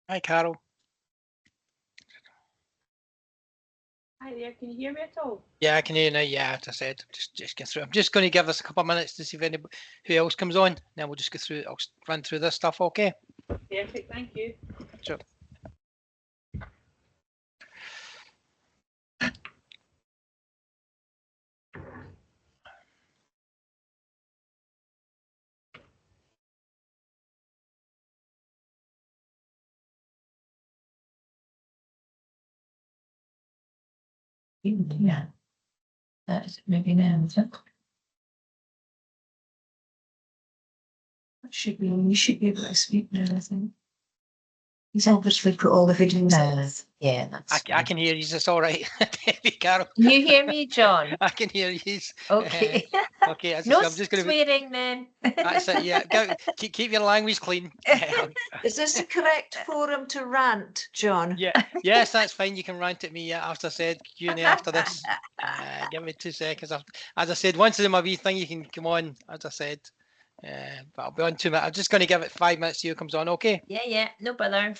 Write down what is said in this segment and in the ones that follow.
Hi, Carol. Hi there, can you hear me at all? Yeah, I can hear you now. Yeah, as I said, just get through. I'm just going to give us a couple of minutes to see if anybody who else comes on. Then we'll just go through. I'll run through this stuff. Okay. Perfect, thank you. Sure. Yeah, that's maybe now. You should be able to speak now, I think. He's obviously put all the videos in. Yeah, that's I can hear you. It's all right. Carol. You hear me, John? I can hear you. Okay. Okay. As I No said, I'm just going to. swearing then. That's it. Yeah. Go, keep your language clean. Is this the correct forum to rant, John? Yeah. Yes, that's fine. You can rant at me. Yeah. After I said Q&A after this. Give me 2 seconds. As I said, once in my wee thing, you can come on. As I said. But I'll be on 2 minutes. I'm just going to give it 5 minutes. See who comes on. Okay. Yeah, no bother.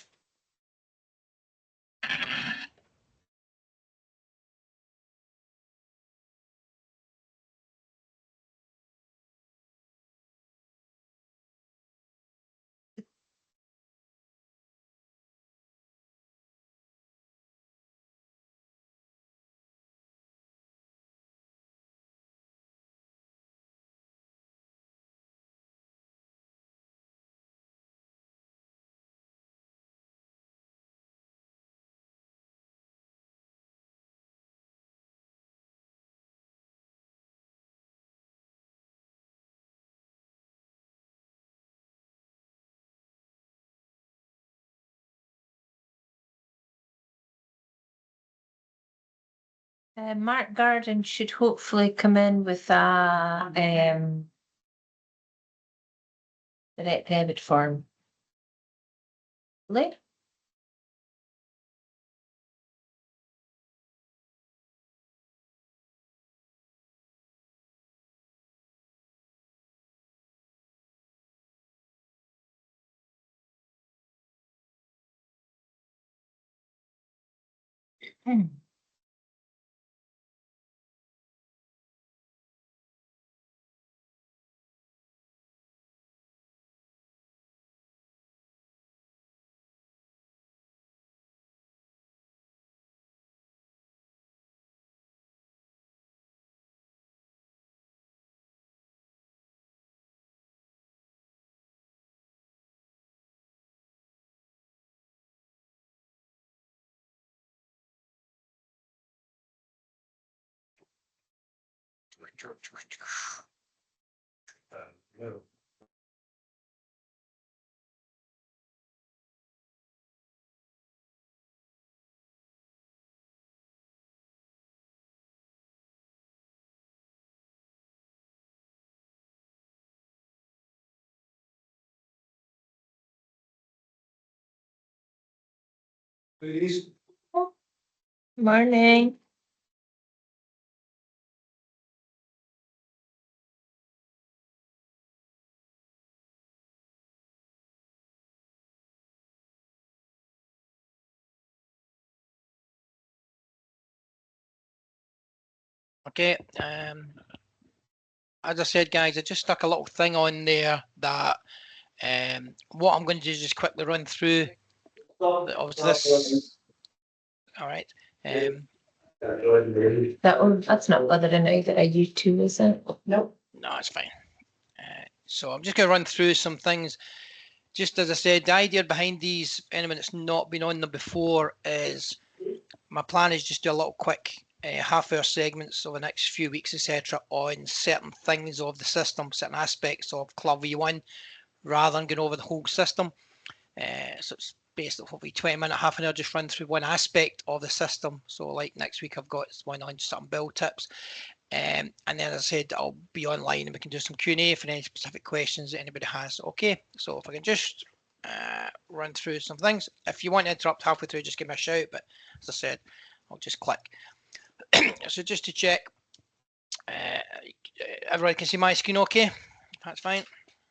Mark Garden should hopefully come in with a direct debit form. Later. No. Please. Morning. Okay. As I said, guys, I just stuck a little thing on there that what I'm going to do is just quickly run through of this. All right. That's not bothering either of you two, is it? Nope. No, it's fine. So I'm just going to run through some things. Just as I said, the idea behind these, anyone that's not been on them before, is my plan is just do a little quick half-hour segments over the next few weeks, etc., on certain things of the system, certain aspects of Club V1, rather than going over the whole system. So it's basically hopefully 20-minute, half an hour, just run through one aspect of the system. So like next week, I've got one on some build tips. And then, as I said, I'll be online and we can do some Q&A for any specific questions that anybody has. Okay, so if I can just run through some things. If you want to interrupt halfway through, just give me a shout. But as I said, I'll just click. So just to check, everyone can see my screen okay? That's fine.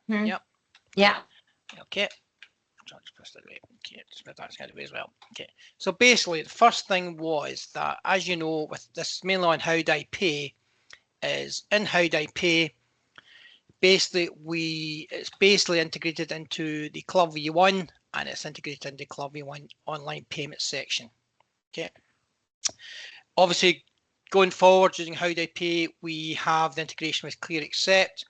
Hmm. Yep. Yeah. Okay. Okay, that's going to be as well. Okay, so basically the first thing was that, as you know, with this mainly on how do I pay, is in how do I pay, basically it's basically integrated into the Club V1 and it's integrated into Club V1 online payment section. Okay, obviously going forward using how do I pay, we have the integration with Clear Accept.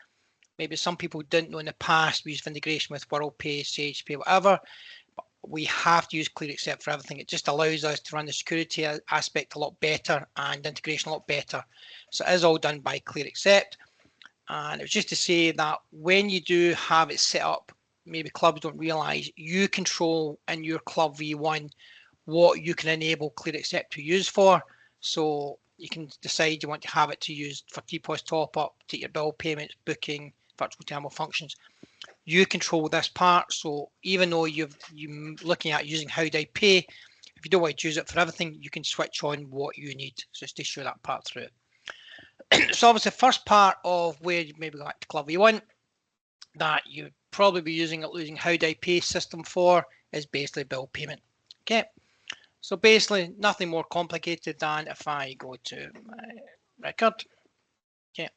Maybe some people didn't know in the past we used integration with WorldPay, SagePay, whatever. But we have to use Clear Accept for everything. It just allows us to run the security aspect a lot better and integration a lot better. So it is all done by Clear Accept. And it's just to say that when you do have it set up, maybe clubs don't realize you control in your Club V1 what you can enable Clear Accept to use for. So you can decide you want to have it to use for Epos top up, take your bill payments, booking, virtual terminal functions. You control this part. So even though you're looking at using how do I pay, if you don't want to use it for everything, you can switch on what you need. So just to show that part through. So obviously the first part of where you maybe got to Club V1 that you'd probably be using how do I pay system for is basically bill payment. Okay. So basically nothing more complicated than if I go to my record. Okay.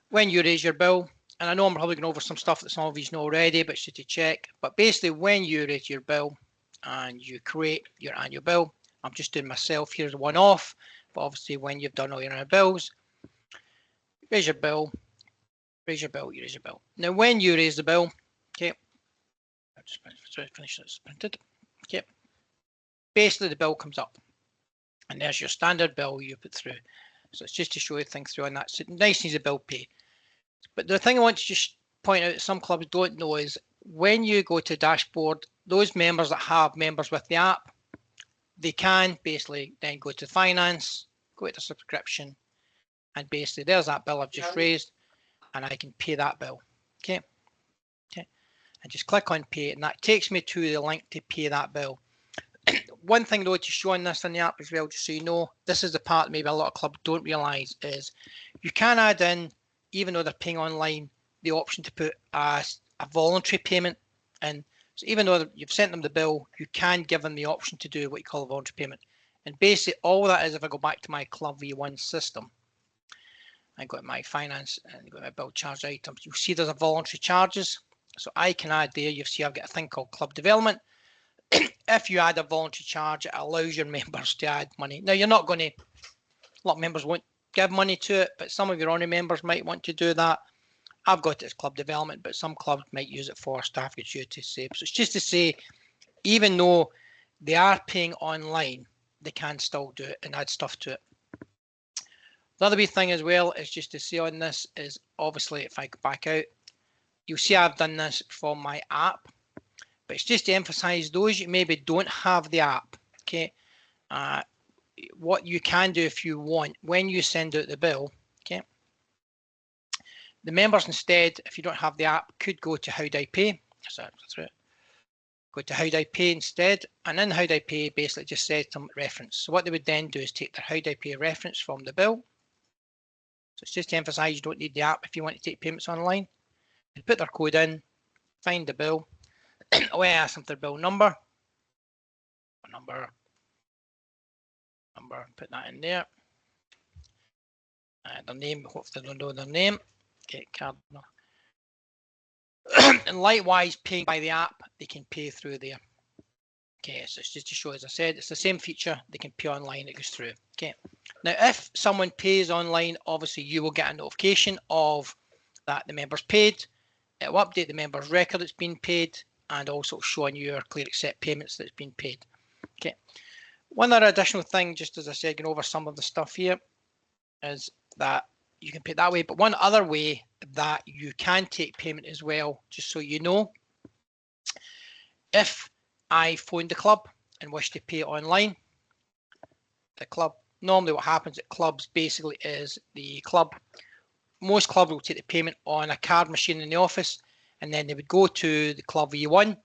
When you raise your bill, and I know I'm probably going over some stuff that some of you know already, but just to check. But basically when you raise your bill and you create your annual bill, I'm just doing myself here as a one-off, but obviously when you've done all your annual bills, raise your bill, raise your bill, you raise your bill. Now when you raise the bill, okay, I'll just finish this printed. Okay, basically the bill comes up and there's your standard bill you put through. So it's just to show you things through, and that's nice and easy bill pay. But the thing I want to just point out that some clubs don't know is when you go to dashboard, those members that have members with the app, they can basically then go to finance, go to subscription, and basically there's that bill I've just raised, and I can pay that bill. Okay, okay, and just click on pay, and that takes me to the link to pay that bill. One thing though to show on this in the app as well, just so you know, this is the part maybe a lot of clubs don't realise, is you can add in, even though they're paying online, the option to put a voluntary payment in. So even though you've sent them the bill, you can give them the option to do what you call a voluntary payment. And basically all that is, if I go back to my Club V1 system, I go to my finance and go to my bill charge items, you'll see there's a voluntary charges. So I can add there, you see I've got a thing called club development. If you add a voluntary charge, it allows your members to add money. Now you're not going to, a lot of members won't give money to it, but some of your honorary members might want to do that. I've got it as club development, but some clubs might use it for staff gratuity save. So it's just to say, even though they are paying online, they can still do it and add stuff to it. The other wee thing as well is just to say on this is, obviously if I go back out, you'll see I've done this from my app, but it's just to emphasize those you maybe don't have the app. Okay, what you can do if you want, when you send out the bill, okay, the members instead, if you don't have the app, could go to how do I pay. So go to how do I pay instead, and in how do I pay basically just says some reference. So what they would then do is take their how do I pay reference from the bill. So it's just to emphasize you don't need the app if you want to take payments online. They put their code in, find the bill. I ask them their bill number, put that in there. Their name, hopefully they don't know their name. Okay, card. And likewise, paying by the app, they can pay through there. Okay, so it's just to show, as I said, it's the same feature. They can pay online, it goes through. Okay, now if someone pays online, obviously you will get a notification of that the member's paid. It will update the member's record that's been paid, and also showing your Clear Accept payments that's been paid. Okay, one other additional thing, just as I said, going over some of the stuff here, is that you can pay that way, but one other way that you can take payment as well, just so you know, if I phone the club and wish to pay online, the club, normally what happens at clubs basically is the club, most clubs will take the payment on a card machine in the office, and then they would go to the Club V1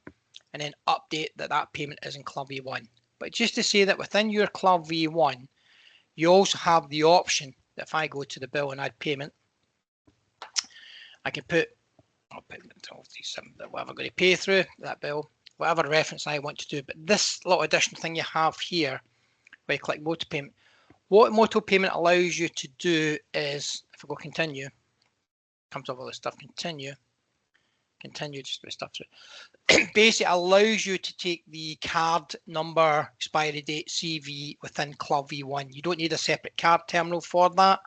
and then update that payment is in Club V1. But just to say that within your Club V1, you also have the option that if I go to the bill and add payment, I can put I'll put 1237, whatever I'm going to pay through that bill, whatever reference I want to do. But this little additional thing you have here, where you click motor payment, what motor payment allows you to do is, if I go continue, comes up all this stuff, continue, just put stuff through. Basically allows you to take the card number, expiry date, CV within Club V1. You don't need a separate card terminal for that.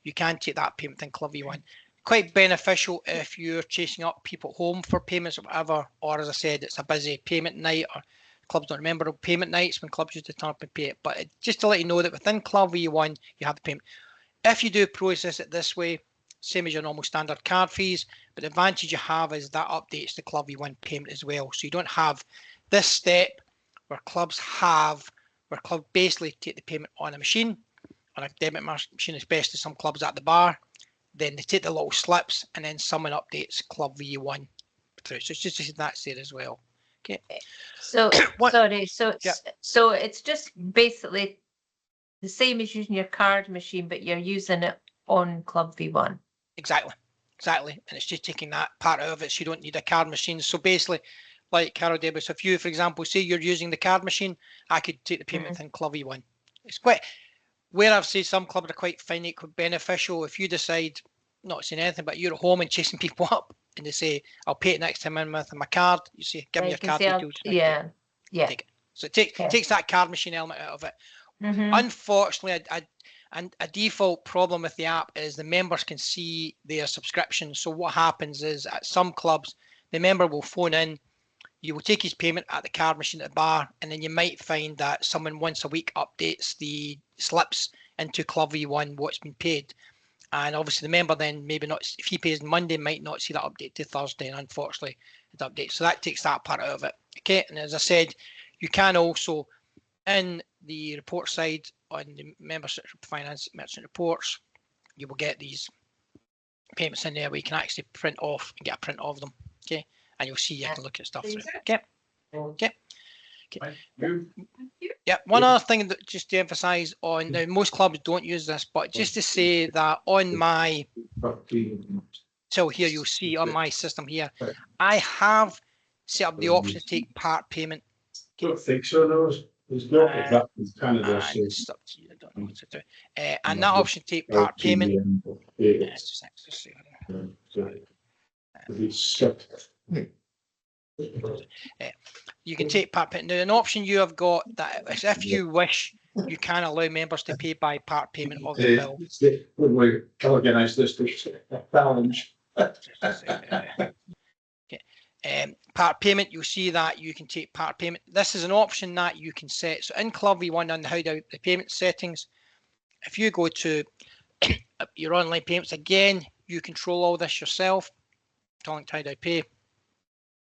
You can take that payment within Club V1. Quite beneficial if you're chasing up people home for payments or whatever, or as I said, it's a busy payment night, or clubs don't remember payment nights when clubs used to turn up and pay it. But just to let you know that within Club V1, you have the payment. If you do process it this way, same as your normal standard card fees, but the advantage you have is that updates the Club V1 payment as well. So you don't have this step where clubs basically take the payment on a machine, on a debit machine, especially some clubs at the bar. Then they take the little slips and then someone updates Club V1 through. So it's just that's there as well. Okay. So sorry, so it's Yeah. so it's just basically the same as using your card machine, but you're using it on Club V1. Exactly. And it's just taking that part out of it, so you don't need a card machine. So basically, like Carol Debus, so if you, for example, say you're using the card machine, I could take the payment within Club V1. It's quite, where I've said some clubs are quite finite, quite beneficial. If you decide, not saying anything, but you're at home and chasing people up and they say, I'll pay it next time in with my card, you say, give me your card details. Yeah. Take it. So it takes that card machine element out of it. Unfortunately, a default problem with the app is the members can see their subscription. So what happens is at some clubs, the member will phone in, you will take his payment at the card machine at the bar, and then you might find that someone once a week updates the slips into Club V1 what's been paid. And obviously the member then maybe not, if he pays Monday, might not see that update to Thursday, and unfortunately it updates. So that takes that part out of it. Okay, and as I said, you can also, in the report side on the membership finance merchant reports, you will get these payments in there where you can actually print off and get a print of them. Okay, and you'll see you can look at stuff through. Okay. Yeah, one other thing that just to emphasize on, now most clubs don't use this, but just to say that on my, so here you'll see on my system here, I have set up the option to take part payment. I don't think so, no. There's not that in Canada. So It's up to you, I don't know what to do. And that option to take part payment. You can take part payment. Now, an option you have got that is if you wish, you can allow members to pay by part payment of the bill. When we organise this challenge. Part payment, you'll see that you can take part payment. This is an option that you can set. So in Club V1 on the payment settings, if you go to your online payments, again, you control all this yourself. How do I pay?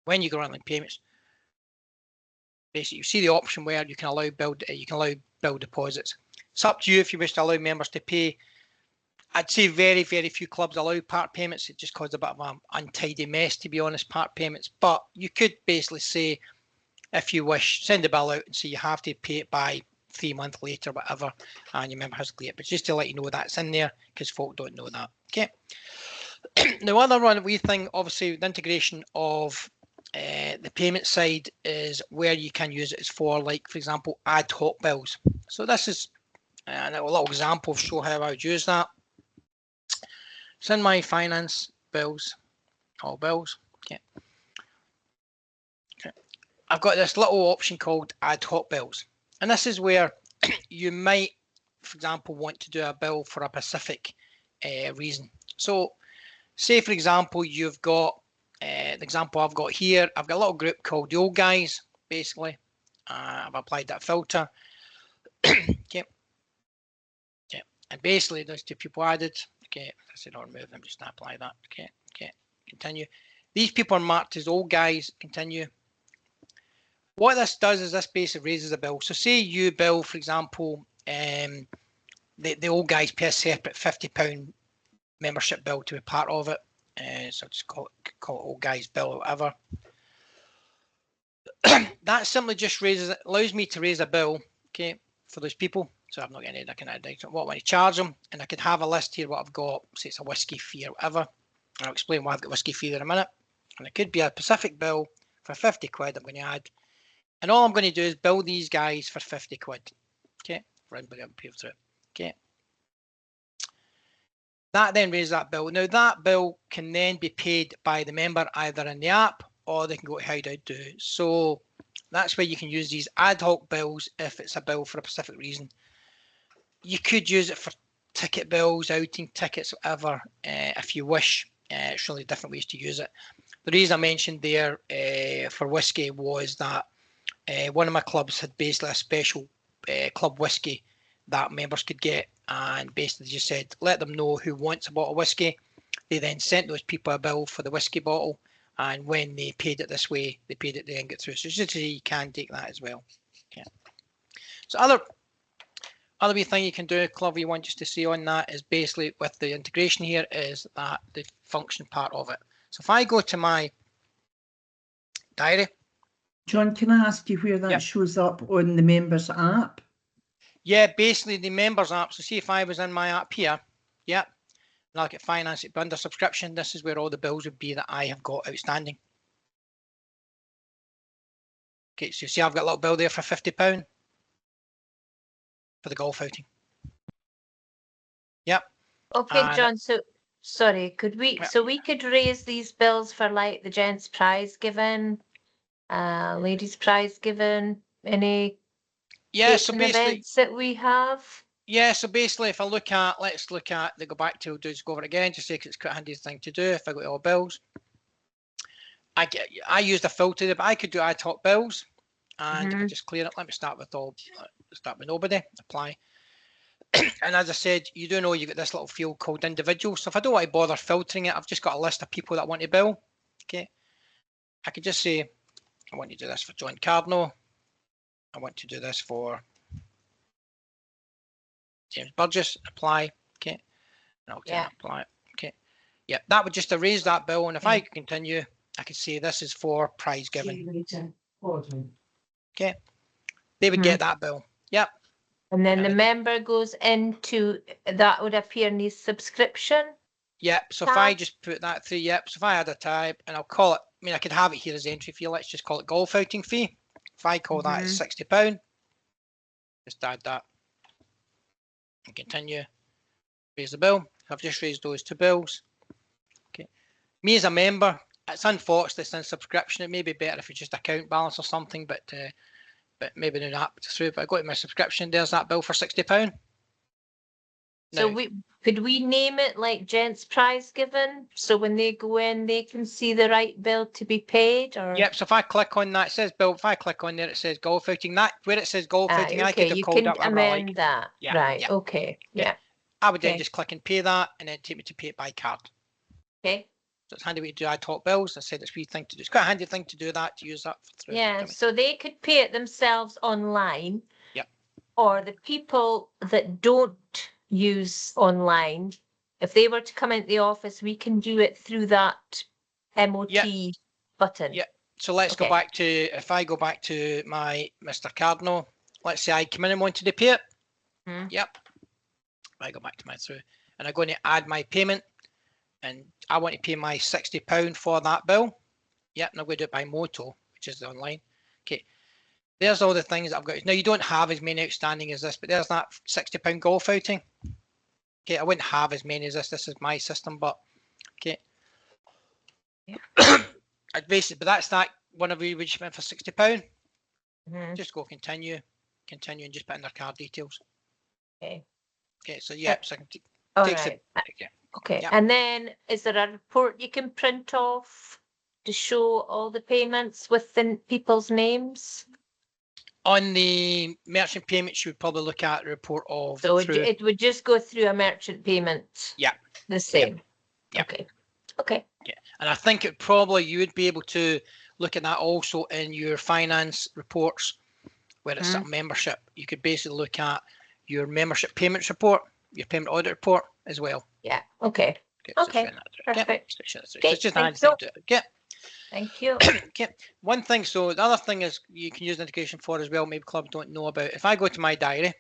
When you go online payments, basically you see the option where you can allow bill deposits. It's up to you if you wish to allow members to pay. I'd say very, very few clubs allow part payments. It just causes a bit of an untidy mess, to be honest, part payments. But you could basically say, if you wish, send the bill out and say you have to pay it by 3 months later, whatever, and your member has to clear it. But just to let you know that's in there, because folk don't know that. Okay. Now, other one wee thing, obviously, the integration of the payment side is where you can use it is for, like, for example, ad hoc bills. So this is a little example of show how I would use that. So in my finance bills, all bills, okay. I've got this little option called ad hoc bills. And this is where you might, for example, want to do a bill for a specific reason. So say, for example, you've got, the example I've got here, I've got a little group called the old guys, basically. I've applied that filter. Okay. And basically there's 2 people added. Okay, I said I'll remove them, just apply that. Okay, continue. These people are marked as old guys, continue. What this does is this basically raises a bill. So say you bill, for example, the old guys pay a separate £50 membership bill to be part of it. So just call it old guys bill or whatever. That simply just allows me to raise a bill, okay, for those people. So I'm not getting it. I can add what I want to charge them, and I could have a list here. What I've got, say it's a whiskey fee or whatever. I'll explain why I've got whiskey fee in a minute. And it could be a Pacific bill for 50 quid I'm going to add. And all I'm going to do is bill these guys for 50 quid. Okay, for anybody I'm paid through. Okay. That then raises that bill. Now that bill can then be paid by the member either in the app or they can go to how do I do. So that's where you can use these ad hoc bills if it's a bill for a specific reason. You could use it for ticket bills, outing tickets, whatever, if you wish. It's really different ways to use it. The reason I mentioned there for whiskey was that one of my clubs had basically a special club whiskey that members could get, and basically just said let them know who wants a bottle of whiskey. They then sent those people a bill for the whiskey bottle, and when they paid it this way, they paid it, they didn't get through. So just so you can take that as well. Okay. So other wee thing you can do, Clever, you want just to see on that is basically with the integration here is that the function part of it. So if I go to my diary. John, can I ask you where that shows up on the members app? Yeah, basically the members app. So see if I was in my app here, and I look at finance, it'd be under subscription. This is where all the bills would be that I have got outstanding. Okay, so you see I've got a little bill there for £50 for the golf outing. Yep. Okay, John, so sorry, could we, so we could raise these bills for like the gents prize given, ladies prize given, any so basically events that we have? Yeah, so basically if I look at, let's look at, they go back to, just go over it again, just say it's quite a handy thing to do. If I go to all bills, I use the filter there, but I could do ad hoc bills, and if I just clear it, let me start with nobody, apply. And as I said, you do know you get this little field called individual. So if I don't want to bother filtering it, I've just got a list of people that want to bill. Okay, I could just say I want to do this for John Cardinal. I want to do this for James Burgess. Apply. Okay, and I'll apply. Okay, that would just erase that bill. And if I continue, I could say this is for prize given. Okay, they would get that bill. Yep. And then the member goes into, that would appear in his subscription. Yep. So if I just put that through, so if I add a tab and I'll call it, I mean, I could have it here as entry fee. Let's just call it golf outing fee. If I call that as £60, just add that and continue. Raise the bill. I've just raised those two bills. Okay. Me as a member, it's unfortunate it's in subscription. It may be better if it's just account balance or something, but maybe not through. But I go to my subscription. There's that bill for £60. So could we name it like gents prize given? So when they go in, they can see the right bill to be paid, or? Yep. So if I click on that, it says bill. If I click on there, it says golf outing. That where it says golf outing, I could have called up whatever I like. That. Yeah. Right. Yeah. Okay. Yeah. I would then just click and pay that, and then take me to pay it by card. Okay. So it's handy way to do ad hoc bills. I said it's a wee thing to do. It's quite a handy thing to do that, to use that through. Yeah. So they could pay it themselves online. Yep. Or the people that don't use online, if they were to come into the office, we can do it through that MOT button. Yeah. So let's go back to, if I go back to my Mr. Cardinal, let's say I come in and wanted to pay it. Yep. I go back to my through, and I'm going to add my payment, and I want to pay my £60 for that bill. Yep. And I'm going to do it by Moto, which is the online. Okay. There's all the things that I've got. Now, you don't have as many outstanding as this, but there's that £60 golf outing. Okay, I wouldn't have as many as this. This is my system, but okay. I'd basically, but that's that one of we just went for £60. Just go continue, and just put in their card details. Okay. Okay, so so I can take okay. And then is there a report you can print off to show all the payments with the people's names? On the merchant payments, you would probably look at the report of. So it would just go through a merchant payment. Yeah. The same. Yeah. Okay. Okay. Yeah, and I think it probably you would be able to look at that also in your finance reports, where it's a membership. You could basically look at your membership payments report, your payment audit report as well. Yeah. Okay. Okay. Perfect. It's just a thing to do. Thank you. Okay. One thing, so the other thing is you can use the integration for as well, maybe clubs don't know about. If I go to my diary,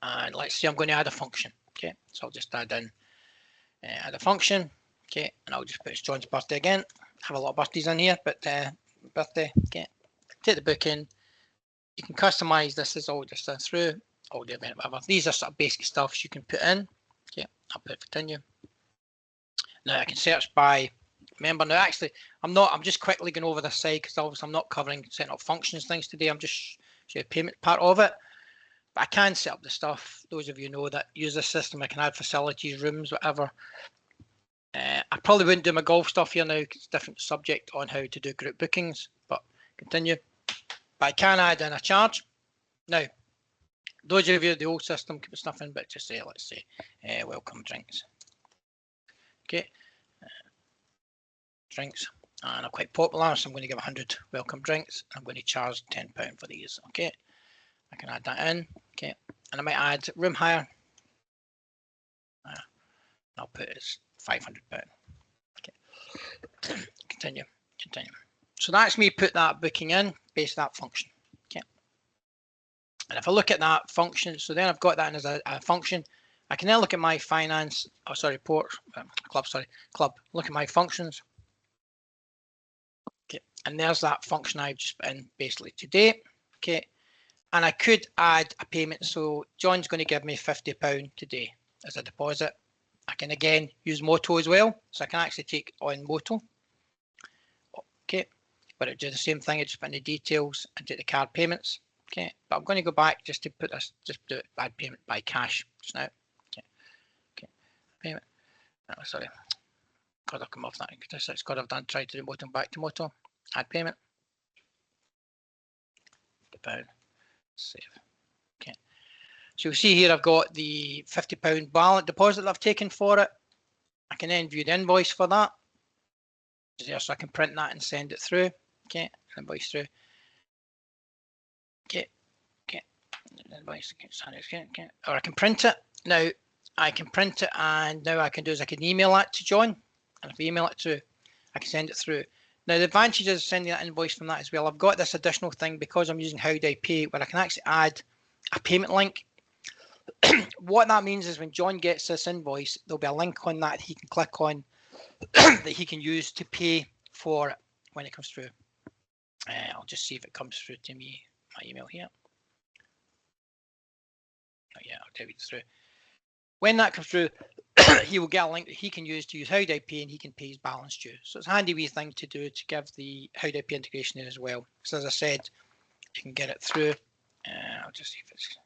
and let's say I'm going to add a function. Okay, so I'll just add in add a function. Okay, and I'll just put it's John's birthday again. Have a lot of birthdays in here, but birthday. Okay, take the book in. You can customize this as all just through all the event, whatever. These are sort of basic stuff you can put in. Okay, I'll put continue. Now I can search by member. Now actually, I'm just quickly going over this side because obviously I'm not covering setting up functions things today. I'm just showing the payment part of it. But I can set up the stuff. Those of you know that use this system, I can add facilities, rooms, whatever. I probably wouldn't do my golf stuff here now because it's a different subject on how to do group bookings, but continue. But I can add in a charge. Now, those of you the old system can put stuff in, but just say, let's say, welcome drinks. Okay, drinks, and I'm quite popular, so I'm going to give 100 welcome drinks. I'm going to charge £10 for these. Okay, I can add that in. Okay, and I might add room hire. I'll put it as £500. Okay, continue. So that's me put that booking in, base that function. Okay, and if I look at that function, so then I've got that in as a function. I can then look at my finance. Oh, sorry, port club. Sorry, club. Look at my functions. Okay, and there's that function I've just put in basically today. Okay, and I could add a payment. So John's going to give me £50 today as a deposit. I can again use Moto as well, so I can actually take on Moto. Okay, but it do the same thing. I just put in the details and take the card payments. Okay, but I'm going to go back just to put this, just do it add payment by cash just now. Okay, payment. Oh, sorry, got to come off that. It's got to have done. Try to do Moto back to Moto. Add payment. £50. Save. Okay. So you'll see here I've got the £50 balance deposit that I've taken for it. I can then view the invoice for that. There, so I can print that and send it through. Okay, invoice through. Okay, invoice. Okay, or I can print it. Now I can print it, and now I can do is I can email that to John, and if I email it through, I can send it through. Now the advantage is sending that invoice from that as well. I've got this additional thing because I'm using How Do I Pay, where I can actually add a payment link. What that means is when John gets this invoice, there'll be a link on that he can click on that he can use to pay for it when it comes through. I'll just see if it comes through to me, my email here. Oh, yeah, I'll tell you through. When that comes through, he will get a link that he can use to use How Do I Pay, and he can pay his balance due. So it's a handy wee thing to do to give the How Do I Pay integration in as well. So as I said, you can get it through. I'll just see if it's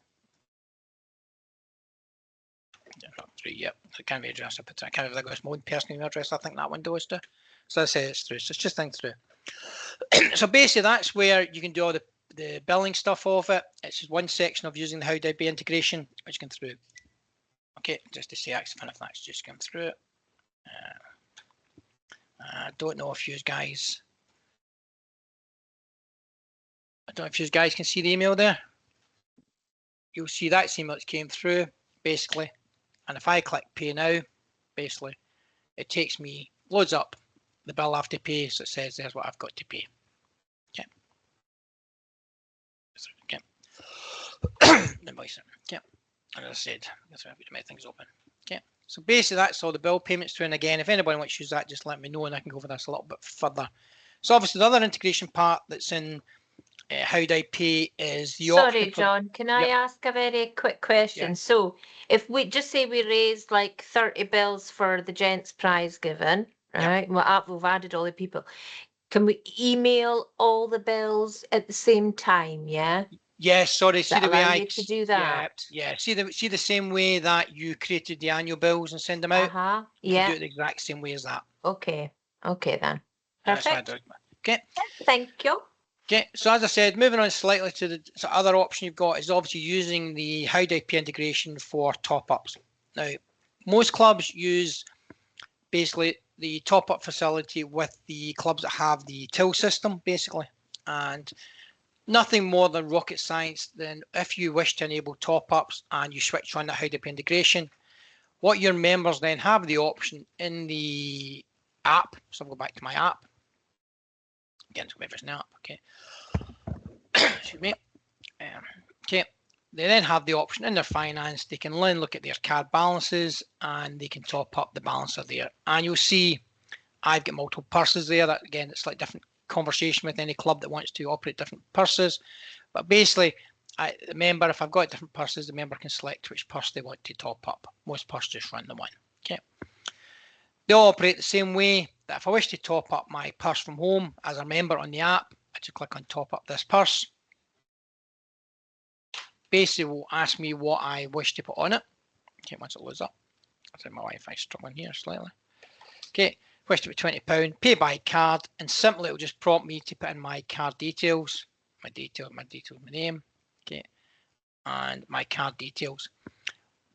not through yet. So it can be addressed. I can't remember if I got my own personal email address. I think that window is to. So I say it's through. So it's just things through. So basically, that's where you can do all the billing stuff of it. It's just one section of using the How Do I Pay integration, which can through. Okay, just to say if that's just come through. I don't know if you guys. I don't know if you guys can see the email there. You'll see that email that came through basically. And if I click pay now, basically, it takes me, loads up the bill I have to pay. So it says there's what I've got to pay. Okay. Invoice. Okay. And as I said, that's why I have to make things open. Okay. So basically, that's all the bill payments through. And again, if anybody wants to use that, just let me know and I can go over this a little bit further. So obviously, the other integration part that's in How Do I Pay is the option. Sorry, John, can I ask a very quick question? Yeah. So if we just say we raised like 30 bills for the gents prize given, right? Well, we've added all the people. Can we email all the bills at the same time? Yeah. Yes, sorry. See the way allow I you to do that? Yeah. See the same way that you created the annual bills and send them out. You Yeah. do it the exact same way as that. Okay. Okay then. That's what I Perfect. do. Okay. Thank you. Okay. So as I said, moving on slightly to the other option you've got is obviously using the How Do I Pay integration for top-ups. Now, most clubs use basically the top-up facility with the clubs that have the till system, basically, and nothing more than rocket science. Then if you wish to enable top-ups and you switch on the How Do I Pay integration, what your members then have the option in the app. So I'll go back to my app. Again, it's everything app. Okay. Excuse me. Okay. they then have the option in their finance, they can then look at their card balances and they can top up the balance of there. And you'll see I've got multiple purses there. That again, it's like different conversation with any club that wants to operate different purses. But basically, the member, if I've got different purses, the member can select which purse they want to top up. Most purses just run the one. Okay. They all operate the same way. That if I wish to top up my purse from home as a member on the app, I just click on top up this purse. Basically, will ask me what I wish to put on it. Okay, once it loads up. I think my Wi-Fi is struggling here slightly. Okay, wish to put £20, pay by card, and simply it will just prompt me to put in my card details, my name, okay, and my card details.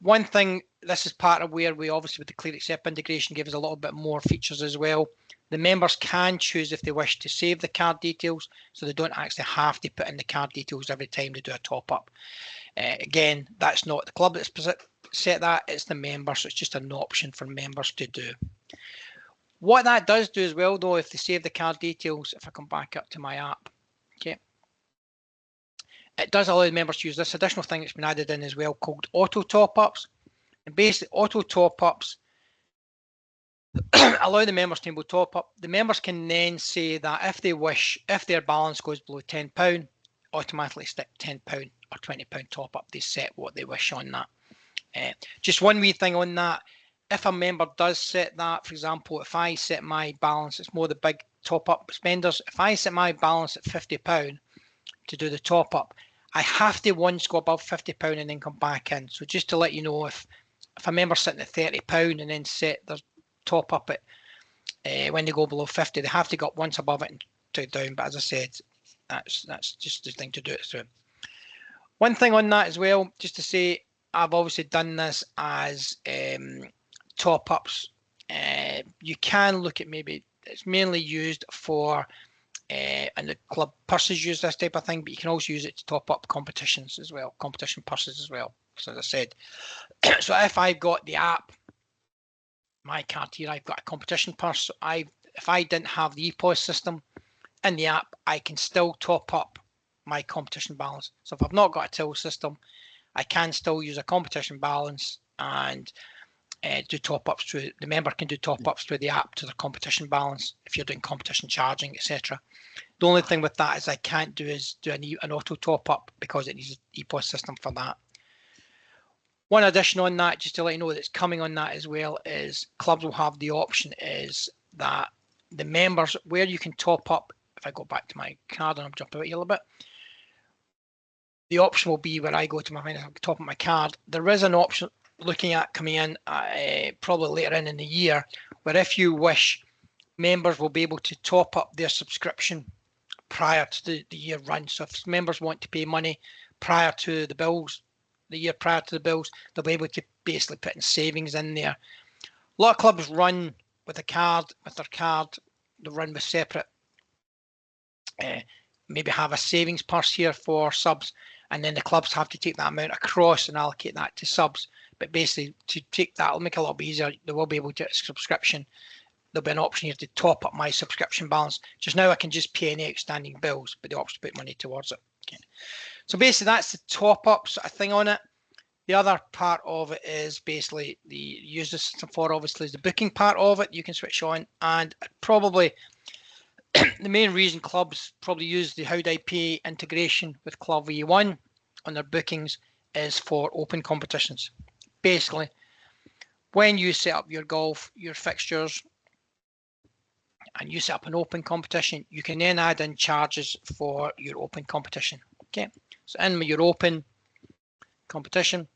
One thing, this is part of where we obviously with the Clear Accept integration give us a little bit more features as well. The members can choose if they wish to save the card details, so they don't actually have to put in the card details every time they do a top up. Again, that's not the club that's set that, it's the members, so it's just an option for members to do. What that does do as well though, if they save the card details, if I come back up to my app, okay, it does allow the members to use this additional thing that's been added in as well called auto top-ups. And basically auto top-ups allow the members to enable top up. The members can then say that if they wish, if their balance goes below £10, automatically stick £10 or £20 top up. They set what they wish on that. Just one wee thing on that. If a member does set that, for example, if I set my balance, it's more the big top up spenders. If I set my balance at £50 to do the top up, I have to once go above £50 and then come back in. So just to let you know, if a member's sitting at £30 and then set their top up it when they go below 50, they have to go up once above it and two down. But as I said, that's just the thing to do it through. One thing on that as well, just to say, I've obviously done this as top ups. You can look at maybe it's mainly used for and the club purses use this type of thing, but you can also use it to top up competitions as well, competition purses as well. So as I said, so if I've got the app, my card here, I've got a competition purse. So if I didn't have the Epos system in the app, I can still top up my competition balance. So if I've not got a till system, I can still use a competition balance and do top ups through. The member can do top ups through the app to their competition balance if you're doing competition charging, etc. The only thing with that is I can't do an auto top up because it needs an Epos system for that. One addition on that, just to let you know that's coming on that as well, is clubs will have the option is that the members, where you can top up, if I go back to my card and I'm jumping out here a little bit, the option will be where I go to my top of my card. There is an option looking at coming in probably later in the year, where if you wish, members will be able to top up their subscription prior to the year run. So if members want to pay money prior to the bills, the year prior to the bills, they'll be able to basically put in savings in there. A lot of clubs run with a card, with their card, they run with separate, maybe have a savings purse here for subs, and then the clubs have to take that amount across and allocate that to subs. But basically, to take that, it'll make it a lot easier. They will be able to get a subscription. There'll be an option here to top up my subscription balance. Just now, I can just pay any outstanding bills, but the option to put money towards it. Okay. So basically, that's the top up sort of thing on it. The other part of it is basically the user system for obviously is the booking part of it. You can switch on, and probably the main reason clubs probably use the How Do I Pay integration with Club V1 on their bookings is for open competitions. Basically, when you set up your golf, your fixtures, and you set up an open competition, you can then add in charges for your open competition. Okay, so in your open competition,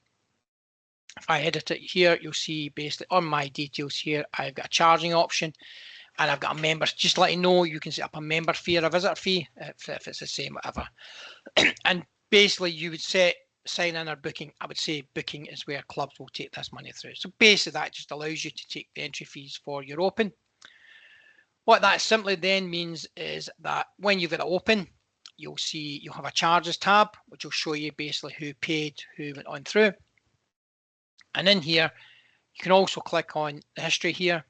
if I edit it here, you'll see basically on my details here, I've got a charging option and I've got a member. Just to let you know, you can set up a member fee or a visitor fee if it's the same, whatever. And basically you would sign in or booking. I would say booking is where clubs will take this money through. So basically that just allows you to take the entry fees for your open. What that simply then means is that when you've got it open, you'll see you'll have a charges tab, which will show you basically who paid, who went on through. And in here, you can also click on the history here.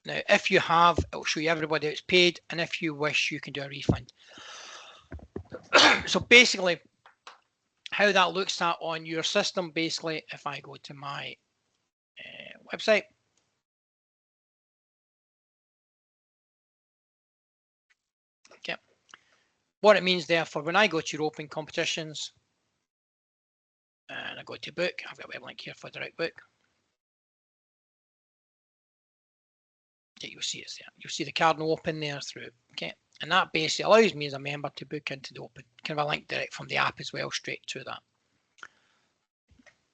Now, if you have, it'll show you everybody that's paid. And if you wish, you can do a refund. So basically, how that looks at on your system, basically, if I go to my website, okay, what it means therefore, when I go to your open competitions and I go to book, I've got a web link here for direct book. Okay, you'll see it's there. You'll see the cardinal open there through. Okay, and that basically allows me as a member to book into the open. Kind of a link direct from the app as well, straight to that.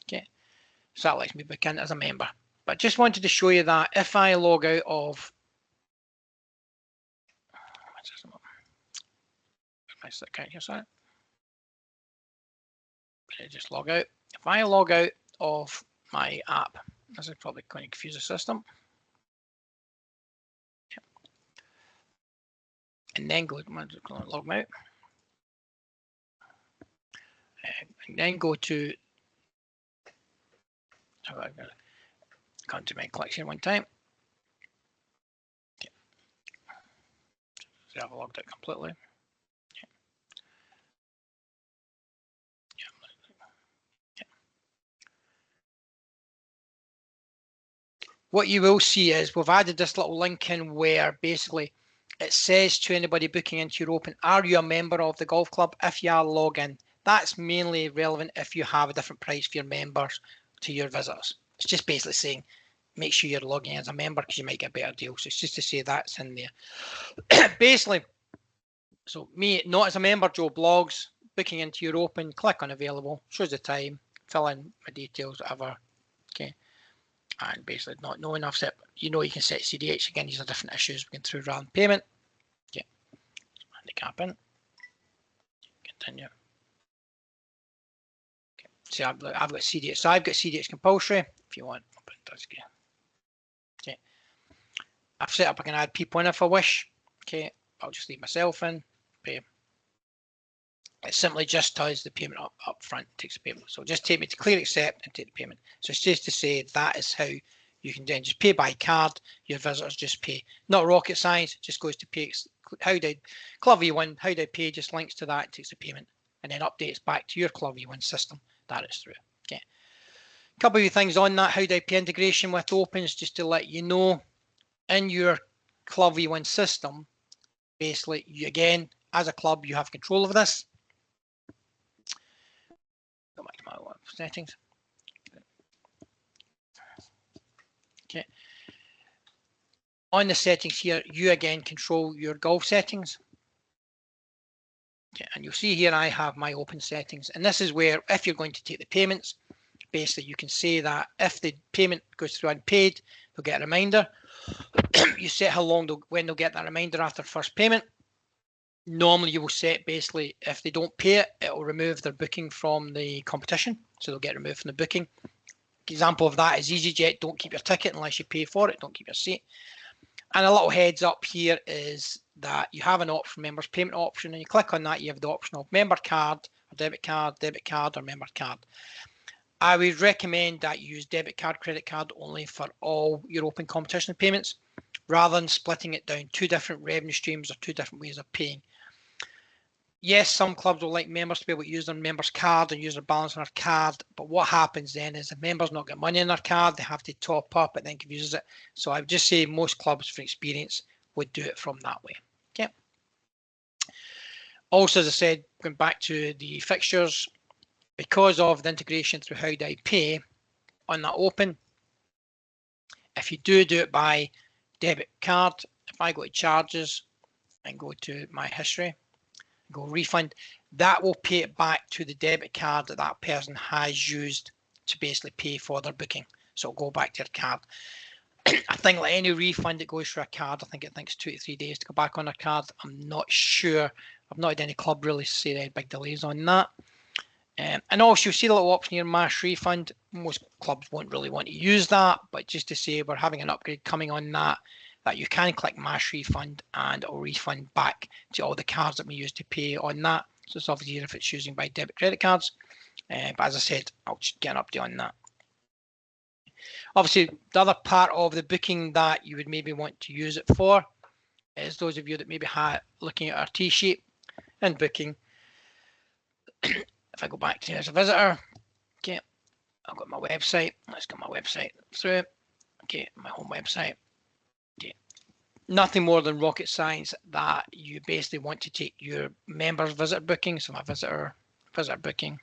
Okay, so that lets me book in as a member. But just wanted to show you that if I log out of my account here, sorry. Just log out. If I log out of my app, this is probably going to confuse the system. And then go log out. And then go to come to my collection one time. Okay. So I've logged out completely. Okay. Okay. What you will see is we've added this little link in where basically it says to anybody booking into your open, are you a member of the golf club? If you are, log in. That's mainly relevant if you have a different price for your members to your visitors. It's just basically saying, make sure you're logging in as a member because you might get a better deal. So it's just to say that's in there. Basically, so me, not as a member, Joe Blogs, booking into your open, click on available, shows the time, fill in my details, whatever. Okay. And basically not knowing I've set, you can set CDH. Again, these are different issues we can through random payment. Okay. Handicap in. Continue. Okay. See, I've got CDH. So I've got CDH compulsory. If you want, open it does again. Okay. I've set up, I can add people in if I wish. Okay. I'll just leave myself in. Pay. It simply just does the payment up front, takes the payment. So just take me to clear, accept, and take the payment. So it's just to say that is how you can then just pay by card. Your visitors just pay. Not rocket science, just goes to pay. How did Club V1, how did I pay? Just links to that, takes the payment, and then updates back to your Club V1 system. That is through. Okay. A couple of things on that, how do I pay integration with opens, just to let you know. In your Club V1 system, basically, you again, as a club, you have control of this. Go back to my settings. Okay. On the settings here, you again control your golf settings. Okay. And you'll see here I have my open settings. And this is where, if you're going to take the payments, basically you can say that if the payment goes through unpaid, they'll get a reminder. You set how long when they'll get that reminder after first payment. Normally you will set basically if they don't pay it, it will remove their booking from the competition. So they'll get removed from the booking. Example of that is EasyJet, don't keep your ticket unless you pay for it, don't keep your seat. And a little heads up here is that you have an option, members payment option, and you click on that, you have the option of member card, or debit card, or member card. I would recommend that you use debit card, credit card only for all your open competition payments, rather than splitting it down two different revenue streams or two different ways of paying. Yes, some clubs will like members to be able to use their members card and use their balance on their card, but what happens then is the members not get money in their card, they have to top up, it then confuses it. So I would just say most clubs, from experience, would do it from that way. Okay. Also, as I said, going back to the fixtures, because of the integration through How Do I Pay on that open, if you do it by debit card, if I go to charges and go to my history, go refund, that will pay it back to the debit card that that person has used to basically pay for their booking. So it'll go back to their card. I think like any refund that goes for a card, I think it takes 2 to 3 days to go back on their card. I'm not sure. I've not had any club really say they had big delays on that. And also, you see the little option here, mass refund. Most clubs won't really want to use that, but just to say we're having an upgrade coming on that you can click mass refund and it'll refund back to all the cards that we use to pay on that. So it's obviously if it's using by debit credit cards. But as I said, I'll just get an update on that. Obviously, the other part of the booking that you would maybe want to use it for is those of you that maybe looking at our T-sheet and booking. if I go back to as a visitor, okay, I've got my website. Let's get my website through. Okay, my home website. Okay, nothing more than rocket science that you basically want to take your members' visitor booking. So my visitor booking.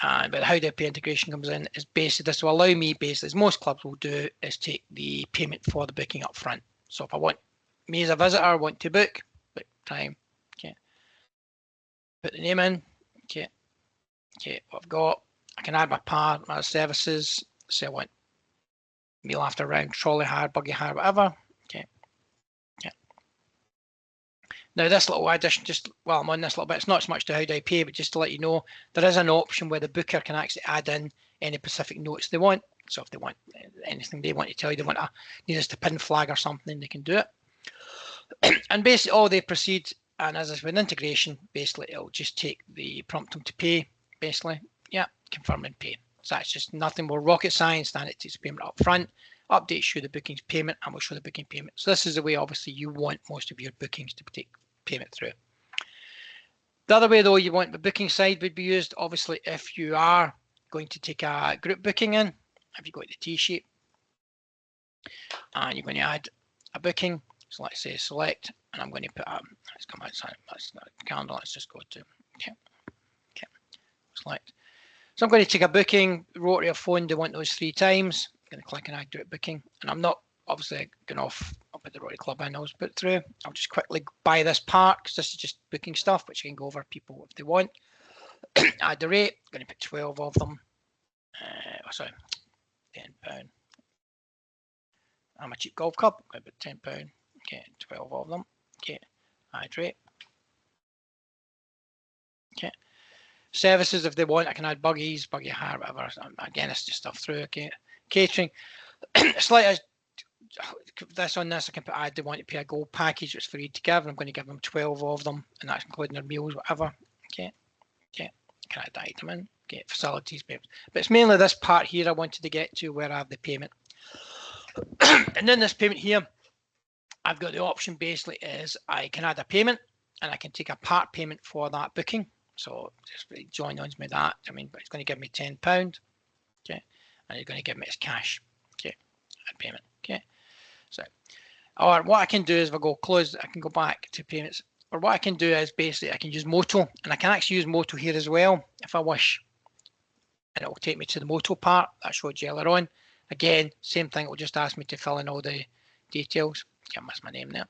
And but how the pay integration comes in is basically this will allow me, basically, as most clubs will do, is take the payment for the booking up front. So if I want me as a visitor want to book time, okay, put the name in, okay, what I've got, I can add my services. Say I want meal after round, trolley hire, buggy hire, whatever. Okay. Now this little addition, just while I'm on this little bit, it's not so much to how do I pay, but just to let you know, there is an option where the booker can actually add in any specific notes they want. So if they want anything they want to tell you, they want need us to pin flag or something, they can do it. And basically all they proceed, and as is with integration, basically it'll just take the prompt them to pay, basically. Yeah, confirm and pay. So that's just nothing more rocket science than it takes payment up front, updates show the bookings payment, and we'll show the booking payment. So this is the way obviously you want most of your bookings to take payment through. The other way though you want the booking side would be used, obviously if you are going to take a group booking in, if you go to the T-sheet and you're going to add a booking, so let's say select, and I'm going to put let's come outside, that's not a calendar, let's just go to select. So I'm going to take a booking, rotary or phone, they want those 3 times. I'm going to click and add group booking, and I'm not obviously going off. I'll put the Rotary Club in, I'll put it through. I'll just quickly buy this part because this is just booking stuff, which you can go over people if they want. Add the rate, I'm going to put 12 of them. Sorry, £10. I'm a cheap golf club, I'm going to put £10. Okay, 12 of them. Okay, add rate. Okay. Services, if they want, I can add buggy hire, whatever. Again, it's just stuff through. Okay, catering. Slight this on this, I can put add they want to pay a gold package, which is free to give, and I'm going to give them 12 of them, and that's including their meals, whatever. Okay, can add that item in. Okay, facilities, but it's mainly this part here I wanted to get to where I have the payment. And then this payment here, I've got the option basically is I can add a payment and I can take a part payment for that booking. So just join on me that. I mean, but it's going to give me £10. Okay, and it's going to give me its cash. Okay, add payment. Okay, so or what I can do is if I go close, I can go back to payments. Or what I can do is basically I can use Moto, and I can actually use Moto here as well if I wish. And it will take me to the Moto part that I showed you earlier on. Again, same thing, it will just ask me to fill in all the details. Can't miss my name there.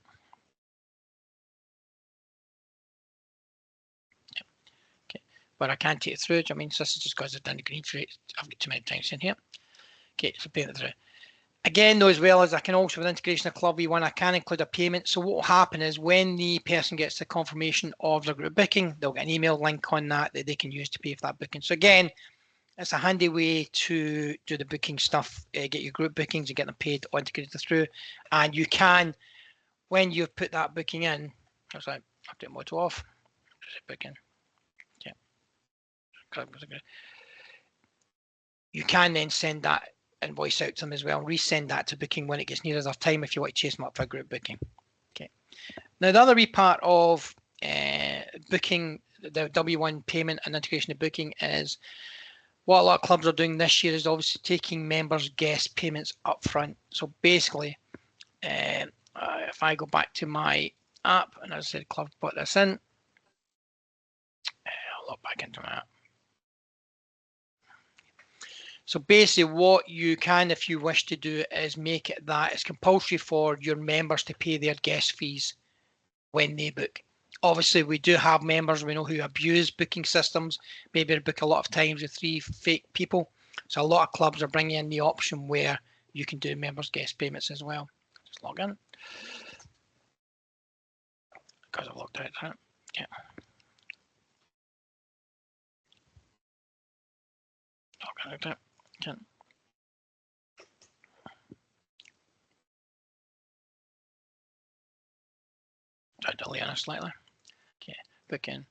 Okay, but I can't take it through. I mean, so this is just because I've done the green for it. I've got too many things in here. Okay, so payment through. Again, though, as well as I can also, with integration of Club V1, I can include a payment. So what will happen is when the person gets the confirmation of their group booking, they'll get an email link on that they can use to pay for that booking. So again, it's a handy way to do the booking stuff, get your group bookings and get them paid or integrated through. And you can, when you've put that booking in, sorry, update Moto off, booking, yeah. You can then send that invoice out to them as well, resend that to booking when it gets nearer their time if you want to chase them up for a group booking. Okay. Now the other wee part of booking, the W1 payment and integration of booking is what a lot of clubs are doing this year is obviously taking members' guest payments up front. So basically, if I go back to my app, and as I said, club put this in, I'll log back into my app. So basically what you can, if you wish to do, is make it that it's compulsory for your members to pay their guest fees when they book. Obviously, we do have members we know who abuse booking systems, maybe book a lot of times with 3 fake people. So a lot of clubs are bringing in the option where you can do members' guest payments as well. Just log in. Because I've logged out that. Yeah. Log out. Okay. I'll delete it slightly. Okay, book in.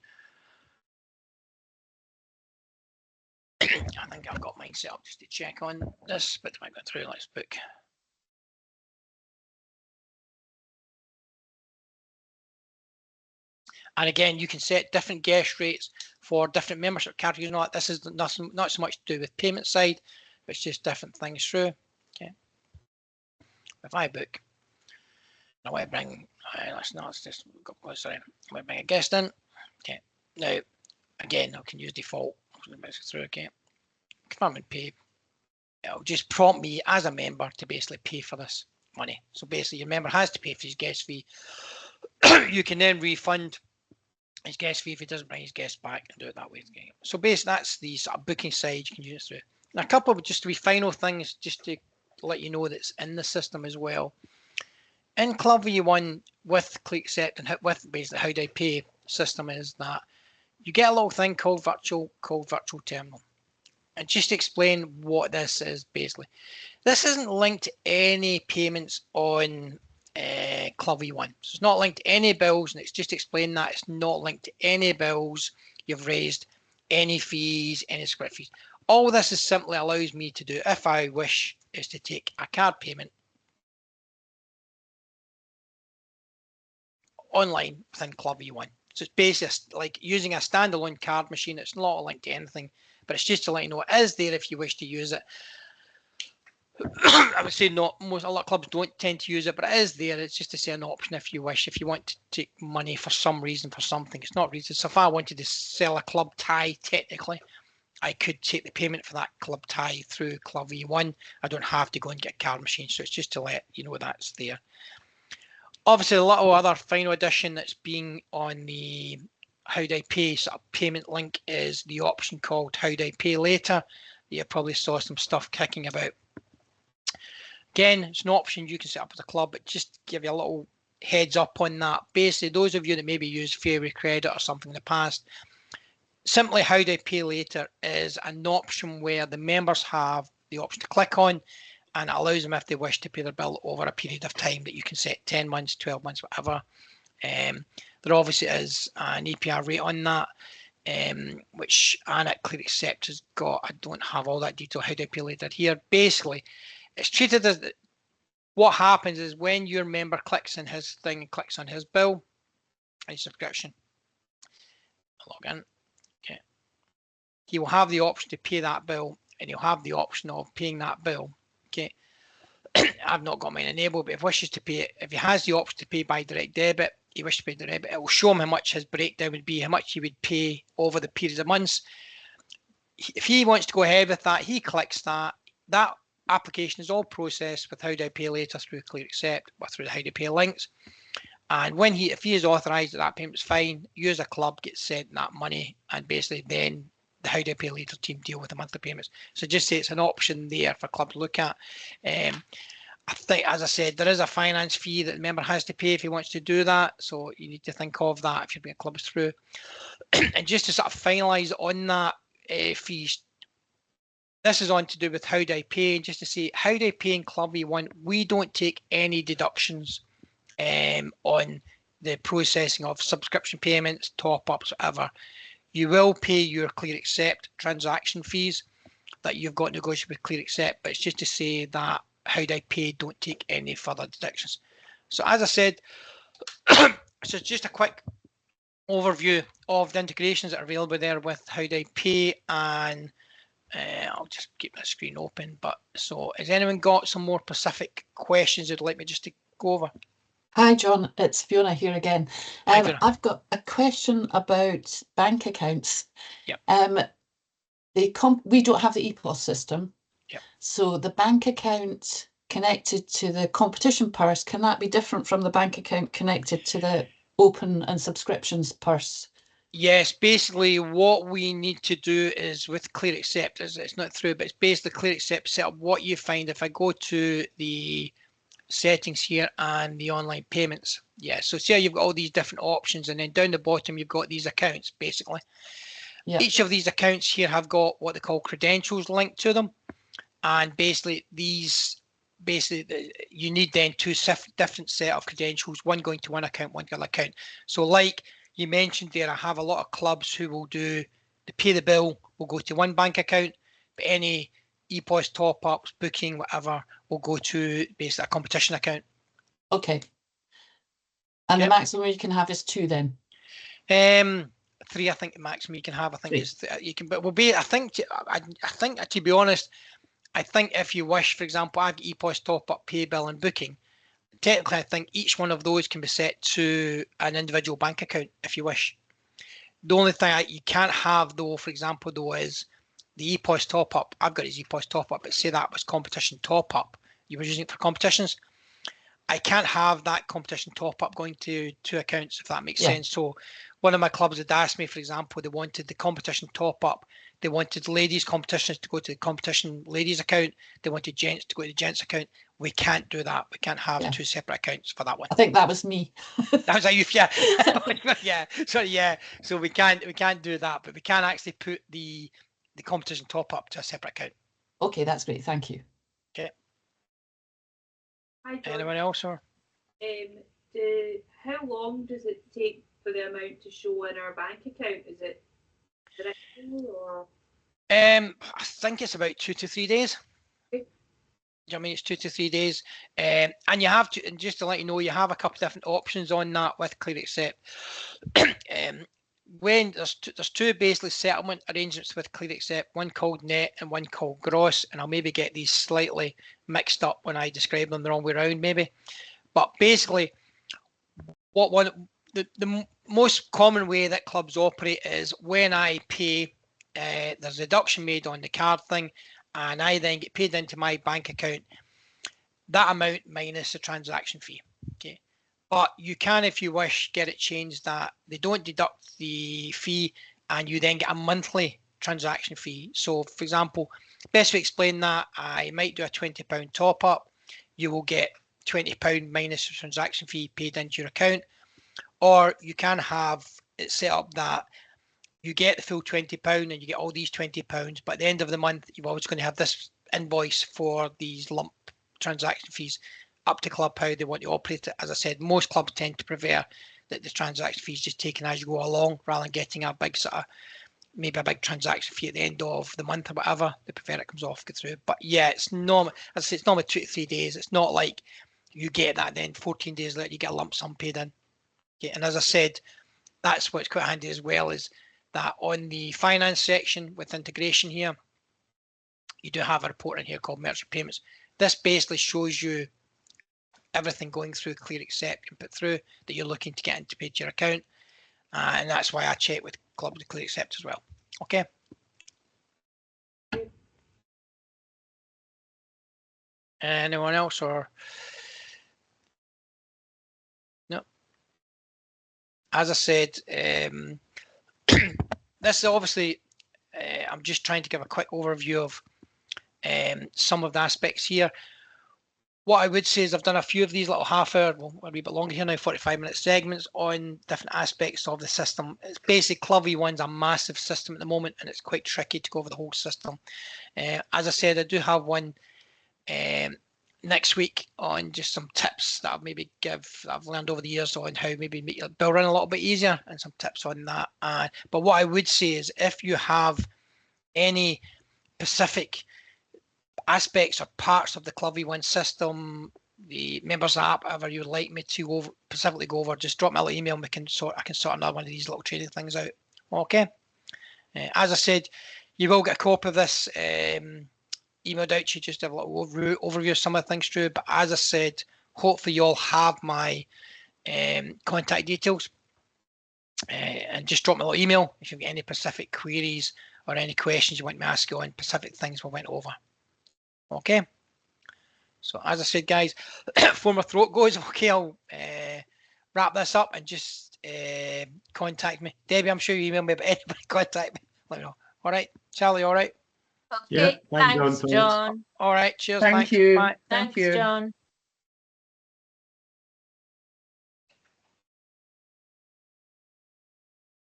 I think I've got mine set up just to check on this, but if I go through, let's book. And again, you can set different guest rates for different membership categories. Not this is not so much to do with payment side, but it's just different things through. Okay. If I book, I want to bring. Let's just go. Sorry, I want to bring a guest in. Okay. Now, again, I can use default. Through. Okay. Confirm and pay. It'll just prompt me as a member to basically pay for this money. So basically, your member has to pay for his guest fee. You can then refund his guest fee if he doesn't bring his guest back and do it that way. So basically, that's the sort of booking side you can use it through. And a couple of just wee final things just to let you know that's in the system as well. In Club V1 with Click Accept and with basically How Do I Pay system is that you get a little thing called virtual terminal. And just to explain what this is basically. This isn't linked to any payments on Club V1. So it's not linked to any bills, and it's just explained that it's not linked to any bills you've raised, any fees, any script fees. All this is simply allows me to do, if I wish, is to take a card payment online within Club V1. So it's basically like using a standalone card machine. It's not linked to anything, but it's just to let you know it is there if you wish to use it. I would say not a lot of clubs don't tend to use it, but it is there. It's just to say an option if you wish. If you want to take money for some reason for something, it's not reason. So if I wanted to sell a club tie, technically, I could take the payment for that club tie through Club V1. I don't have to go and get a card machine. So it's just to let you know that's there. Obviously, a little other final addition that's being on the How Do I Pay sort of payment link is the option called How Do I Pay Later. You probably saw some stuff kicking about. Again, it's an option you can set up as a club, but just give you a little heads up on that. Basically, those of you that maybe use Fairway credit or something in the past, simply How Do I Pay Later is an option where the members have the option to click on, and it allows them if they wish to pay their bill over a period of time that you can set 10 months, 12 months, whatever. There obviously is an APR rate on that, which Anna at Clear Accept has got. I don't have all that detail. How Do I Pay Later here? Basically, it's treated as what happens is when your member clicks on his thing and clicks on his bill, his subscription, log in. Okay, he will have the option to pay that bill, and he'll have the option of paying that bill. Okay, I've not got mine enabled, but if he wishes to pay it, if he has the option to pay by direct debit, he wishes to pay direct debit, it will show him how much his breakdown would be, how much he would pay over the period of months. If he wants to go ahead with that, he clicks that. That application is all processed with How Do I Pay Later through Clear Accept or through the How Do I Pay links. And when if he is authorised that payment's fine, you as a club get sent that money, and basically then the How Do I Pay Later team deal with the monthly payments. So just say it's an option there for club to look at. I think, as I said, there is a finance fee that the member has to pay if he wants to do that. So you need to think of that if you're bringing clubs through. And just to sort of finalise on that fees, this is on to do with How Do I Pay. And just to say, How Do I Pay in Club V1, we don't take any deductions on the processing of subscription payments, top-ups, whatever. You will pay your Clear Accept transaction fees that you've got negotiated with Clear Accept, but it's just to say that How Do I Pay don't take any further deductions. So as I said, so just a quick overview of the integrations that are available there with How Do I Pay, and I'll just keep my screen open. But so has anyone got some more specific questions they'd like me just to go over? Hi John, it's Fiona here again. Hi, Fiona. I've got a question about bank accounts. Yep. We don't have the Epos system. Yep. So the bank account connected to the competition purse, can that be different from the bank account connected to the open and subscriptions purse? Yes, basically what we need to do is with Clear Accept, it's not through, but it's basically Clear Accept setup. What you find if I go to the settings here and the online payments, so see how you've got all these different options, and then down the bottom you've got these accounts basically. Yep. Each of these accounts here have got what they call credentials linked to them, and basically you need then two different set of credentials, one going to one account, one to another account. So like you mentioned there, I have a lot of clubs who will do the pay the bill will go to one bank account, but any Epos top-ups, booking, whatever, will go to basically a competition account. Okay. And the maximum you can have is 2 then? 3, I think the maximum you can have. I think is you can, but will be. I think to be honest, I think if you wish, for example, I've got Epos top up, pay bill, and booking. Technically, I think each one of those can be set to an individual bank account if you wish. The only thing you can't have, though, for example, though, is the Epos top up. I've got his Epos top up, but say that was competition top up. You were using it for competitions. I can't have that competition top up going to two accounts, if that makes sense. So one of my clubs had asked me, for example, they wanted the competition top up. They wanted ladies competitions to go to the competition ladies account. They wanted gents to go to the gents account. We can't do that. We can't have two separate accounts for that one. I think that was me. That was a youth, yeah. Yeah. So yeah. So we can't do that, but we can actually put the competition top up to a separate account. Okay, that's great. Thank you. Okay. Hi, John. Anyone else or? How long does it take for the amount to show in our bank account? Is it or? I think it's about 2 to 3 days. Okay. I mean, it's 2 to 3 days, and you have to. And just to let you know, you have a couple of different options on that with Clear Accept. When there's two basically settlement arrangements with Clear Accept, one called net and one called gross, and I'll maybe get these slightly mixed up when I describe them the wrong way around, maybe. But basically, the most common way that clubs operate is when I pay, there's a deduction made on the card thing, and I then get paid into my bank account. That amount minus the transaction fee. Okay. But you can, if you wish, get it changed that they don't deduct the fee and you then get a monthly transaction fee. So, for example, best way to explain that, I might do a £20 top up. You will get £20 minus the transaction fee paid into your account. Or you can have it set up that you get the full £20 and you get all these £20, but at the end of the month, you're always going to have this invoice for these lump transaction fees. Up to club how they want to operate it. As I said, most clubs tend to prefer that the transaction fee is just taken as you go along rather than getting a big sort of, maybe a big transaction fee at the end of the month or whatever. They prefer it comes off, go through. But yeah, it's normal. As I say, it's normally 2 to 3 days. It's not like you get that then 14 days later you get a lump sum paid in. Okay, and as I said, that's what's quite handy as well, is that on the finance section with integration here, you do have a report in here called merchant payments. This basically shows you everything going through Clear Accept and put through that you're looking to get into paid to your account, and that's why I check with club to Clear Accept as well. Okay. Anyone else or no? As I said, this is obviously I'm just trying to give a quick overview of some of the aspects here. What I would say is I've done a few of these little half-hour, well, a wee bit longer here now, 45-minute segments on different aspects of the system. It's basically Club V1's a massive system at the moment, and it's quite tricky to go over the whole system. As I said, I do have one next week on just some tips that I've maybe that I've learned over the years on how maybe make your bill run a little bit easier, and some tips on that. But what I would say is if you have any specific aspects or parts of the Club V1 system, the members app, whatever you would like me to specifically go over, just drop me a little email and I can sort another one of these little trading things out. Okay. As I said, you will get a copy of this emailed out to you, just to have a little overview of some of the things through. But as I said, hopefully you all have my contact details, and just drop me a little email if you've got any specific queries or any questions you want me to ask you on specific things we went over. Okay, so as I said, guys, before my throat goes, okay, I'll wrap this up and just contact me. Debbie, I'm sure you email me, but anybody contact me, let me know. All right, Charlie, all right? Okay, Yeah, thanks, John. All right, cheers. Thank thanks. you. Bye. Thank Thanks, you. John.